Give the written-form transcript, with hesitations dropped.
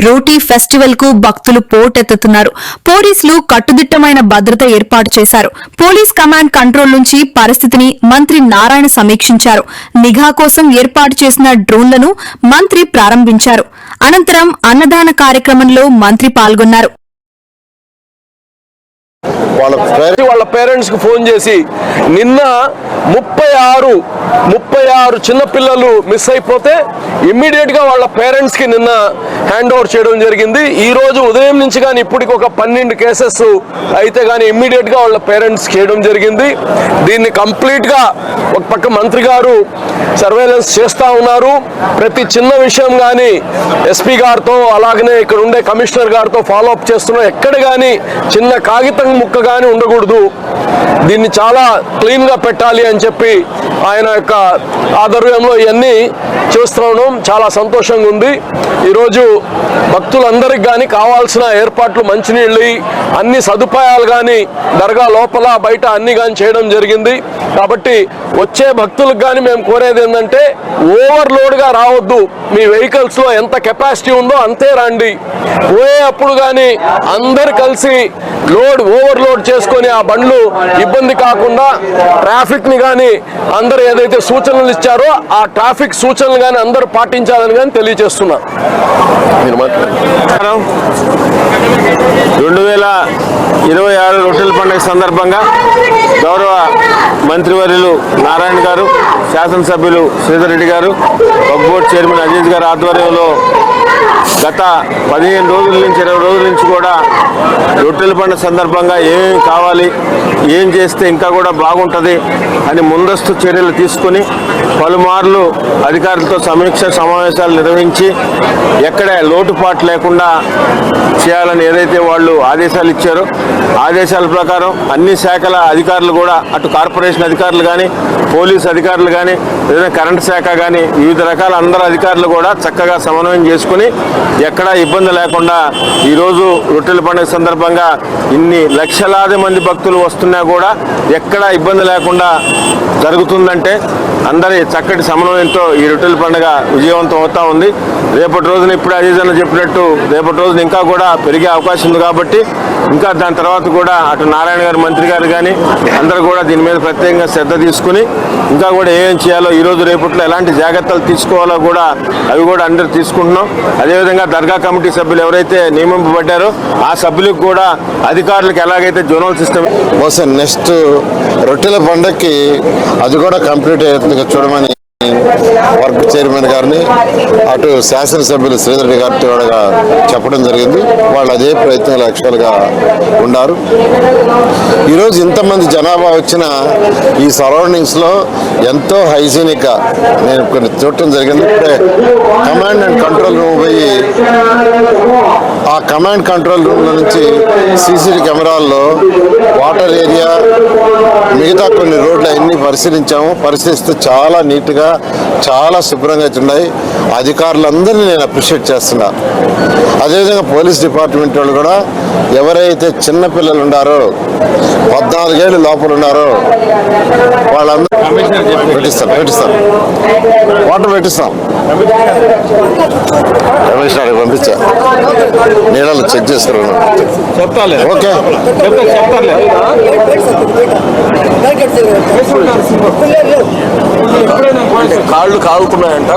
రోటీ festival కు భక్తులు పోటెత్తుతున్నారు. పోలీసులు కట్టుదిట్టమైన భద్రత ఏర్పాటు చేశారు. పోలీస్ కమాండ్ కంట్రోల్ నుంచి పరిస్థితిని మంత్రి నారాయణ సమీక్షించారు. నిఘా కోసం ఏర్పాటు చేసిన డ్రోన్లను మంత్రి ప్రారంభించారు. అనంతరం అన్నదాన కార్యక్రమంలో మంత్రి పాల్గొన్నారు. వాళ్ళ పేరెంట్స్ కు ఫోన్ చేసి నిన్న 36 చిన్నపిల్లలు మిస్ అయిపోతే ఇమ్మీడియట్ గా వాళ్ళ పేరెంట్స్ కి నిన్న హ్యాండ్ ఓవర్ చేయడం జరిగింది. ఈ రోజు ఉదయం నుంచి కానీ ఇప్పటికి ఒక 12 కేసెస్ అయితే కానీ ఇమ్మీడియట్ గా వాళ్ళ పేరెంట్స్ చేయడం జరిగింది. దీన్ని కంప్లీట్ గా ఒక పక్క మంత్రి గారు సర్వేలెన్స్ చేస్తా ఉన్నారు. ప్రతి చిన్న విషయం కానీ ఎస్పీ గారితో అలాగనే ఇక్కడ ఉండే కమిషనర్ గారితో ఫాలో అప్ చేస్తున్నాం. ఎక్కడ కానీ చిన్న కాగితం ముక్క కానీ ఉండకూడదు. దీన్ని చాలా క్లీన్ గా పెట్టాలి అని చెప్పి ఆయన యొక్క ఆధ్వర్యంలో ఇవన్నీ చూస్తున్నాం. చాలా సంతోషంగా ఉంది. ఈరోజు భక్తులందరికి కానీ కావాల్సిన ఏర్పాట్లు మంచినీళ్ళు అన్ని సదుపాయాలు కానీ దర్గా లోపల బయట అన్ని కానీ చేయడం జరిగింది. కాబట్టి వచ్చే భక్తులకు కానీ మేము కోరేది ఏంటంటే ఓవర్లోడ్ గా రావద్దు. మీ వెహికల్స్ లో ఎంత కెపాసిటీ ఉందో అంతే రండి. పోయేటప్పుడు కానీ అందరు కలిసి ఓవర్లోడ్ చేసుకొని ఆ బండ్లు ఇబ్బంది కాకుండా ట్రాఫిక్ ని కానీ అందరు ఏదైతే సూచనలు ఇచ్చారో ఆ ట్రాఫిక్ సూచనలు కానీ అందరూ పాటించాలని కానీ తెలియజేస్తున్నా. 2026 రొట్టెల పండుగ సందర్భంగా గౌరవ మంత్రివర్యులు నారాయణ గారు, శాసనసభ్యులు శ్రీధర్ రెడ్డి గారు, వక్ఫ్ బోర్డు చైర్మన్ అజీజ్ గారు ఆధ్వర్యంలో గత 15 రోజుల నుంచి 20 రోజుల నుంచి కూడా రొట్టెల పండుగ సందర్భంగా ఏమేమి కావాలి, ఏం చేస్తే ఇంకా కూడా బాగుంటుంది అని ముందస్తు చర్యలు తీసుకుని పలుమార్లు అధికారులతో సమీక్ష సమావేశాలు నిర్వహించి ఎక్కడ లోటుపాటు లేకుండా చేయాలని ఏదైతే వాళ్ళు ఆదేశాలు ఇచ్చారో ఆదేశాల ప్రకారం అన్ని శాఖల అధికారులు కూడా అటు కార్పొరేషన్ అధికారులు కానీ పోలీసు అధికారులు కానీ ఏదైనా కరెంటు శాఖ కానీ వివిధ రకాల అందరు అధికారులు కూడా చక్కగా సమన్వయం చేసుకుని ఎక్కడా ఇబ్బంది లేకుండా ఈరోజు రొట్టెల పండుగ సందర్భంగా ఇన్ని లక్షలాది మంది భక్తులు వస్తున్నా కూడా ఎక్కడా ఇబ్బంది లేకుండా జరుగుతుందంటే అందరి చక్కటి సమన్వయంతో ఈ రొట్టెల పండుగ విజయవంతం అవుతా ఉంది. రేపటి రోజున ఇప్పుడు అజీజ్ అన్న చెప్పినట్టు రేపటి రోజున ఇంకా కూడా పెరిగే అవకాశం ఉంది. కాబట్టి ఇంకా దాని తర్వాత కూడా అటు నారాయణ గారు మంత్రి గారు కానీ అందరూ కూడా దీని మీద ప్రత్యేకంగా శ్రద్ధ తీసుకుని ఇంకా కూడా ఏం చేయాలో ఈరోజు రేపట్లో ఎలాంటి జాగ్రత్తలు తీసుకోవాలో కూడా అవి కూడా అందరూ తీసుకుంటున్నాం. అదేవిధంగా దర్గా కమిటీ సభ్యులు ఎవరైతే నియమింపబడ్డారో ఆ సభ్యులకు కూడా అధికారులకు ఎలాగైతే జోనల్ సిస్టమ్ నెక్స్ట్ రొట్టెల పండుగకి అది కూడా కంప్లీట్ అవుతుంది చూడమని వర్క్ చైర్మన్ గారిని అటు శాసనసభ్యులు శ్రీధర్ రెడ్డి గారితో కూడా చెప్పడం జరిగింది. వాళ్ళు అదే ప్రయత్నాలు లక్ష్యాలుగా ఉన్నారు. ఈరోజు ఇంతమంది జనాభా వచ్చిన ఈ సరౌండింగ్స్లో ఎంతో హైజీనిక్గా నేను కొన్ని చూడటం జరిగింది. ఇప్పుడే కమాండ్ అండ్ కంట్రోల్ రూమ్ పోయి ఆ కమాండ్ కంట్రోల్ రూమ్ నుంచి సీసీటీ కెమెరాల్లో వాటర్ ఏరియా మిగతా కొన్ని రోడ్లు అన్నీ పరిశీలించాము. పరిశీలిస్తే చాలా నీట్గా చాలా శుభ్రంగా ఉన్నాయి. అధికారులందరినీ నేను అప్రిషియేట్ చేస్తున్నా. అదేవిధంగా పోలీస్ డిపార్ట్మెంట్ వాళ్ళు కూడా ఎవరైతే చిన్నపిల్లలు ఉన్నారో 14 ఏళ్ళు లోపల ఉన్నారో వాళ్ళందరూ పెట్టిస్తాం వాటర్ పెట్టిస్తాం. కమిషనర్ పంపించా నీళ్ళలో చెక్ చేసుకున్నాను. ఓకే కాళ్ళు కాగుతున్నాయంట.